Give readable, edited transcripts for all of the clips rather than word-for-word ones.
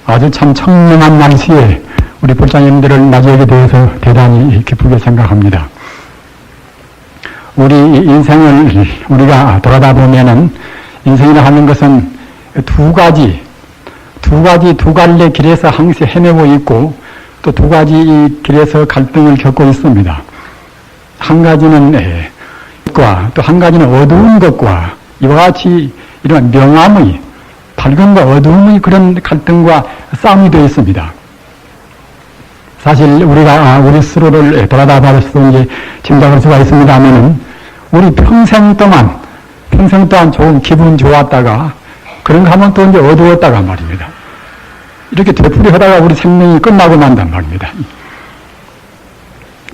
아주 참 청명한 날씨에 우리 불자님들을 맞이하게 되어서 대단히 기쁘게 생각합니다. 우리 인생을 우리가 돌아다 보면은 인생이라 하는 것은 두 갈래 길에서 항상 헤매고 있고 또 두 가지 이 길에서 갈등을 겪고 있습니다. 한 가지는 빛과 또 한 가지는 어두운 것과 이와 같이 이런 명암의 밝음과 어두움의 그런 갈등과 싸움이 되어 있습니다. 사실 우리가 우리 스스로를 돌아다 봐서 이제 짐작할 수가 있습니다만은 우리 평생 동안 조금 기분 좋았다가 그런가 하면 또 이제 어두웠다가 말입니다. 이렇게 되풀이하다가 우리 생명이 끝나고 난단 말입니다.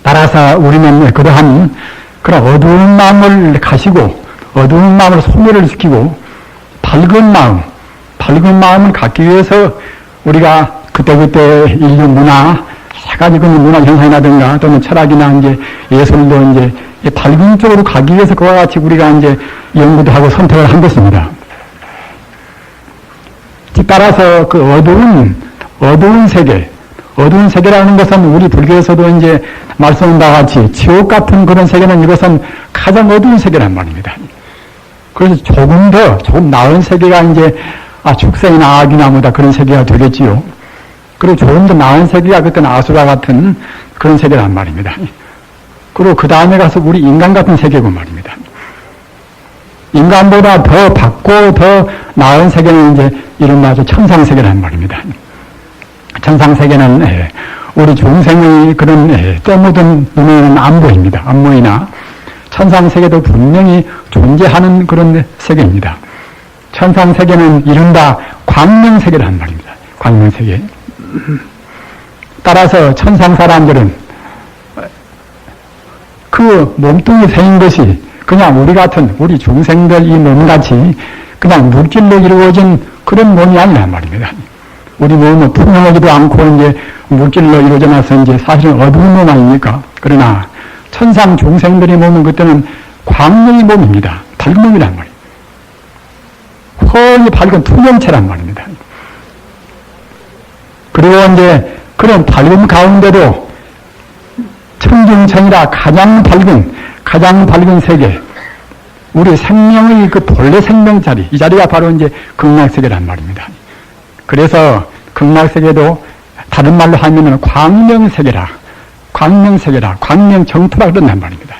따라서 우리는 그러한 그런 어두운 마음을 가시고 어두운 마음을 소멸을 시키고 밝은 마음을 갖기 위해서 우리가 그때그때 인류 문화, 여러 가지 그 문화 현상이라든가 또는 철학이나 이제 예술도 이제 밝은 쪽으로 가기 위해서 그와 같이 우리가 이제 연구도 하고 선택을 한 것입니다. 따라서 그 어두운 세계라는 것은 우리 불교에서도 이제 말씀한 바와 같이 지옥 같은 그런 세계는 이것은 가장 어두운 세계란 말입니다. 그래서 조금 나은 세계가 이제 축생이나 악이나 뭐다 그런 세계가 되겠지요. 그리고 조금 더 나은 세계가 그때는 아수라 같은 그런 세계란 말입니다. 그리고 그 다음에 가서 우리 인간 같은 세계고 말입니다. 인간보다 더 밝고 더 나은 세계는 이제 이른바 천상세계란 말입니다. 천상세계는 우리 중생의 그런 때 묻은 눈에는 안 보입니다. 안 보이나 천상세계도 분명히 존재하는 그런 세계입니다. 천상세계는 이른바 광명세계란 말입니다. 광명세계. 따라서 천상 사람들은 그 몸뚱이 생긴 것이 그냥 우리 같은 우리 중생들 이 몸같이 그냥 물질로 이루어진 그런 몸이 아니란 말입니다. 우리 몸은 투명하지도 않고 이제 물질로 이루어져 나서 이제 사실은 어두운 몸 아닙니까? 그러나 천상 중생들의 몸은 그때는 광명의 몸입니다. 밝은 몸이란 말이에요. 헐리 밝은 투명체란 말입니다. 그리고 이제 그런 밝은 가운데도 청중천이라 가장 밝은 세계, 우리 생명의 그 본래 생명 자리, 이 자리가 바로 이제 극락세계란 말입니다. 그래서 극락세계도 다른 말로 하면은 광명세계라, 광명정토라 그런단 말입니다.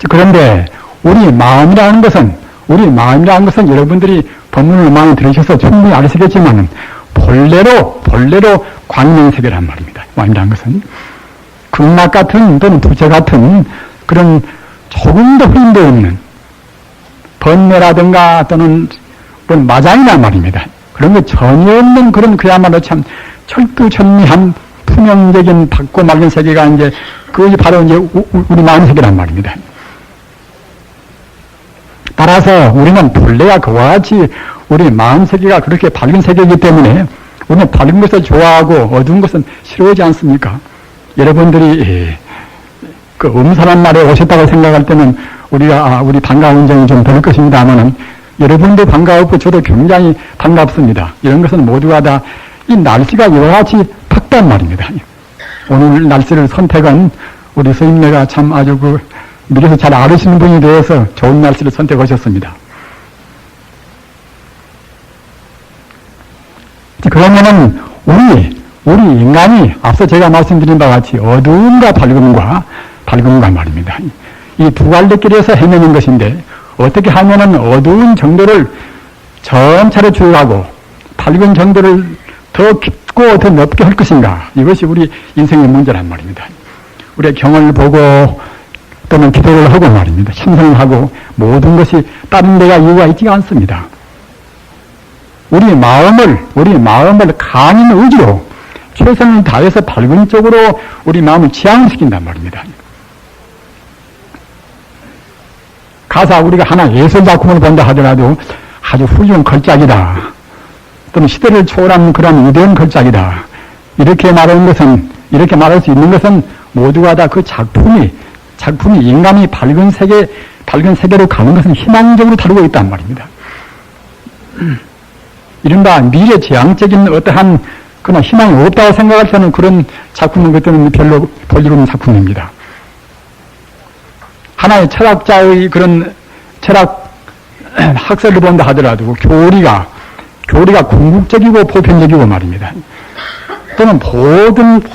그런데 우리 마음이라는 것은 여러분들이 법문을 많이 들으셔서 충분히 아시겠지만은 본래로 광명세계란 말입니다. 마음이라는 것은 극락 같은 또는 부처 같은 그런 조금 더 흐름도 없는 번뇌라든가 또는 마장이란 말입니다. 그런 거 전혀 없는 그런 그야말로 참 철두철미한 투명적인 밝고 맑은 세계가 이제 그것이 바로 이제 우리 마음 세계란 말입니다. 따라서 우리는 본래가 그와 같이 우리 마음 세계가 그렇게 밝은 세계이기 때문에 우리는 밝은 것을 좋아하고 어두운 것은 싫어하지 않습니까? 여러분들이 그 음산한 날에 오셨다고 생각할 때는 우리 반가운 점이 좀 될 것입니다만은 여러분도 반가웠고 저도 굉장히 반갑습니다. 이런 것은 모두가 다 이 날씨가 이와 같이 밝단 말입니다. 오늘 날씨를 선택은 우리 스님네가 참 아주 미래에서 잘 알으시는 분이 되어서 좋은 날씨를 선택하셨습니다. 그러면은 우리 인간이 앞서 제가 말씀드린 바와 같이 어두움과 밝음과 말입니다. 이 두 갈래길에서 헤매는 것인데 어떻게 하면은 어두운 정도를 점차로 줄여가고 밝은 정도를 더 깊고 더 넓게 할 것인가, 이것이 우리 인생의 문제란 말입니다. 우리가 경을 보고 또는 기도를 하고 말입니다. 참선을 하고 모든 것이 다른 데가 이유가 있지가 않습니다. 우리 마음을 강인 의지로 최선을 다해서 밝은 쪽으로 우리 마음을 지향시킨단 말입니다. 가사 우리가 하나 예술 작품을 본다 하더라도 아주 훌륭한 걸작이다, 또는 시대를 초월한 그런 위대한 걸작이다, 이렇게 말할 수 있는 것은 모두가 다 그 작품이 인간이 밝은 세계로 가는 것은 희망적으로 다루고 있단 말입니다. 이른바 미래지향적인 어떠한 그런 희망이 없다고 생각할 때는 그런 작품은 그때는 별로 볼 일 없는 작품입니다. 하나의 철학자의 그런 철학 학설을 본다 하더라도 교리가 궁극적이고 보편적이고 말입니다. 또는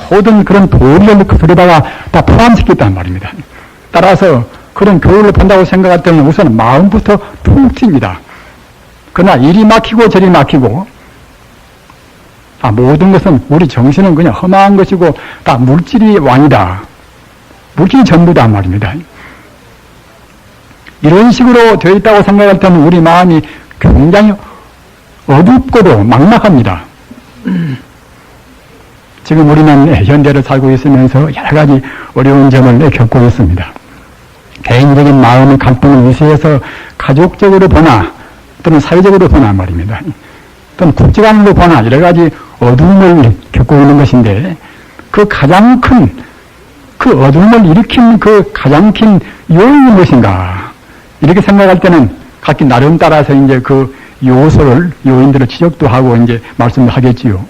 모든 그런 도리를 그들에다가 다 포함시켰단 말입니다. 따라서 그런 교리를 본다고 생각할 때는 우선 마음부터 툭 튑니다. 그러나 이리 막히고 저리 막히고, 모든 것은 우리 정신은 그냥 험한 것이고 다 물질이 왕이다. 물질이 전부다 말입니다. 이런 식으로 되어 있다고 생각할 때는 우리 마음이 굉장히 어둡고도 막막합니다. 지금 우리는 현대를 살고 있으면서 여러 가지 어려운 점을 겪고 있습니다. 개인적인 마음의 갈등을 위시해서 가족적으로 보나 또는 사회적으로 보나 말입니다. 또는 국제관으로 보나 여러 가지 어두움을 겪고 있는 것인데 그 가장 큰 그 어두움을 일으킨 그 가장 큰 요인이 무엇인가 이렇게 생각할 때는 각기 나름 따라서 이제 그 요인들을 지적도 하고 이제 말씀도 하겠지요.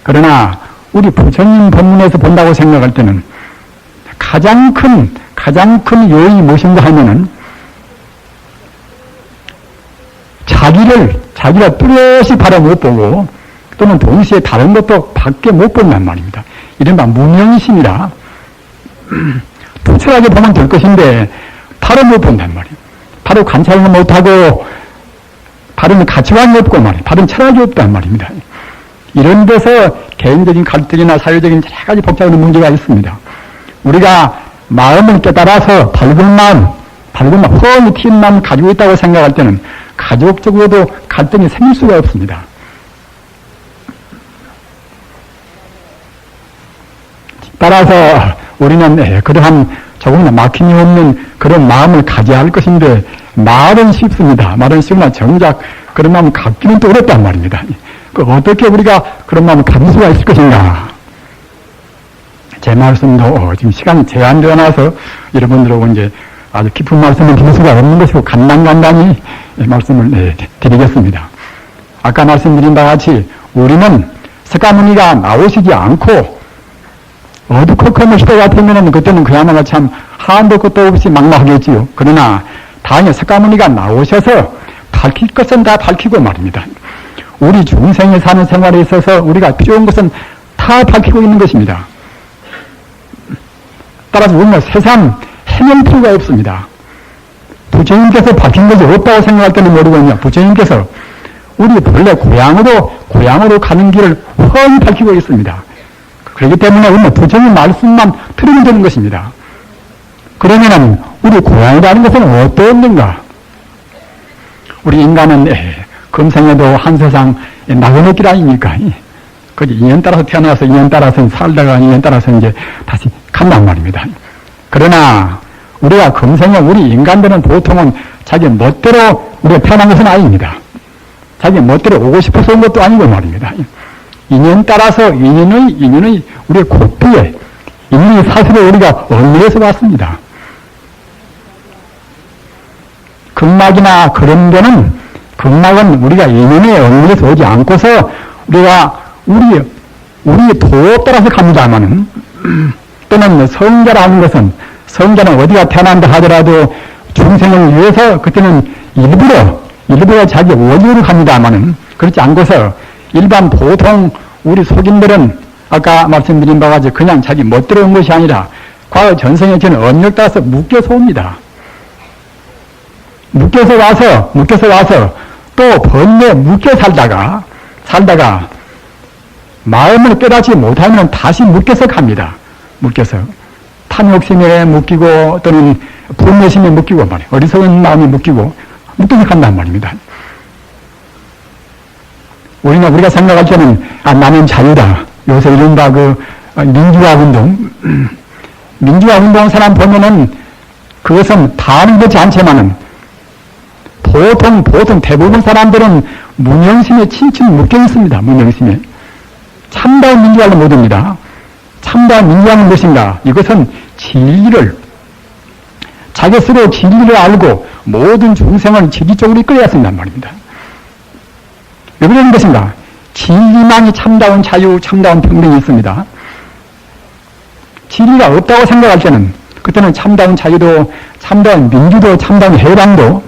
그러나 우리 부처님 법문에서 본다고 생각할 때는 가장 큰 요인이 무엇인가 하면은 자기가 뚜렷이 바라 못 보고 또는 동시에 다른 것도 밖에 못 본단 말입니다. 이른바 무명심이라 투철하게 보면 될 것인데 바로 못 본단 말이에요. 바로 관찰을 못하고 바른 가치관이 없고 말이에요. 바른 철학이 없단 말입니다. 이런 데서 개인적인 갈등이나 사회적인 여러 가지 복잡한 문제가 있습니다. 우리가 마음을 깨달아서 밝은 마음, 훤히 튄 마음을 가지고 있다고 생각할 때는 가족적으로도 갈등이 생길 수가 없습니다. 따라서 우리는 그러한 조금이나 막힘이 없는 그런 마음을 가져야 할 것인데 말은 쉽습니다. 말은 쉽으나 정작 그런 마음을 갖기는 또 어렵단 말입니다. 어떻게 우리가 그런 마음을 가질 수가 있을 것인가. 제 말씀도 지금 시간이 제한되어 나서 여러분들하고 이제 아주 깊은 말씀을 드릴 수가 없는 것이고 간단히 말씀을 드리겠습니다. 아까 말씀드린 바와 같이 우리는 석가모니가 나오시지 않고 어두컴컴한 시대 같으면 그때는 그야말로 참 한도 끝도 없이 막막하겠지요. 그러나 다행히 석가모니가 나오셔서 밝힐 것은 다 밝히고 말입니다. 우리 중생이 사는 생활에 있어서 우리가 필요한 것은 다 밝히고 있는 것입니다. 따라서 우리는 세상 헤맬 필요가 없습니다. 부처님께서 밝힌 것이 없다고 생각할 때는 모르거든요. 부처님께서 우리 본래 고향으로 가는 길을 훤히 밝히고 있습니다. 그렇기 때문에 우리는 부처님 말씀만 들으면 되는 것입니다. 그러면은 우리 고향이라는 것은 어떠한가? 우리 인간은 금생에도 한 세상 나그네 길 아닙니까? 그 인연 따라서 태어나서 인연 따라서 살다가 인연 따라서 이제 다시 간단 말입니다. 그러나 우리가 금생에 우리 인간들은 보통은 자기 멋대로 우리가 태어난 것은 아닙니다. 자기 멋대로 오고 싶어서 온 것도 아니고 말입니다. 인연 따라서 인연의 우리의 고삐에 인연의 사슬에 우리가 얽매여서 왔습니다. 극락이나 그런 데는 극락은 우리가 인연에 얽매여서 오지 않고서 우리가 우리 도에 따라서 갑니다만은 또는 성자라는 것은 성자는 어디가 태어난다 하더라도 중생을 위해서 그때는 일부러 자기 원효로 갑니다만은 그렇지 않고서 일반 보통 우리 속인들은 아까 말씀드린 바와 같이 그냥 자기 멋대로 온 것이 아니라 과거 전생에 저는 언력 따라서 묶여서 옵니다. 묶여서 와서 또 번뇌 묶여 살다가 마음을 깨닫지 못하면 다시 묶여서 갑니다. 묶여서 탐욕심에 묶이고 또는 분노심에 묶이고 말이에요. 어리석은 마음이 묶여서 간단 말입니다. 우리가 생각할 때는 나는 자유다. 요새 이른바 민주화 운동 사람 보면은 그것은 다는 그렇지 않지만은 보통 대부분 사람들은 무명심에 친친 묶여 있습니다. 무명심에. 참다운 민주화를 못합니다. 참다운 민주화는 무엇인가? 이것은 자기 스스로 진리를 알고 모든 중생을 진리 쪽으로 이끌어야 한단 말입니다. 왜 그러는 것인가? 진리만이 참다운 자유, 참다운 평등이 있습니다. 진리가 없다고 생각할 때는 그때는 참다운 자유도, 참다운 민주도, 참다운 해방도,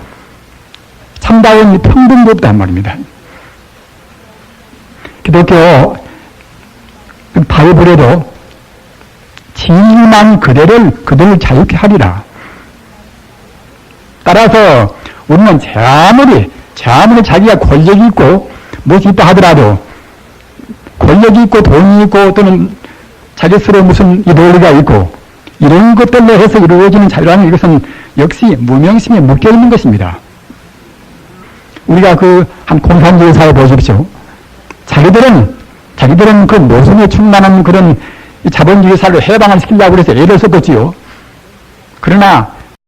참다운 평등도 없단 말입니다. 기독교 바이블에도 진리만 그들을 자유케 하리라. 따라서 우리는 아무리 자기가 권력이 있고 무엇이 있다 하더라도, 권력이 있고 돈이 있고 또는 자기 스스로 무슨 이 논리가 있고 이런 것들로 해서 이루어지는 자유라는 이것은 역시 무명심에 묶여있는 것입니다. 우리가 한 공산주의 사회 보십시오. 자기들은 그 모순에 충만한 그런 자본주의 사회로 해방을 시키려고 해서 애를 썼었지요. 그러나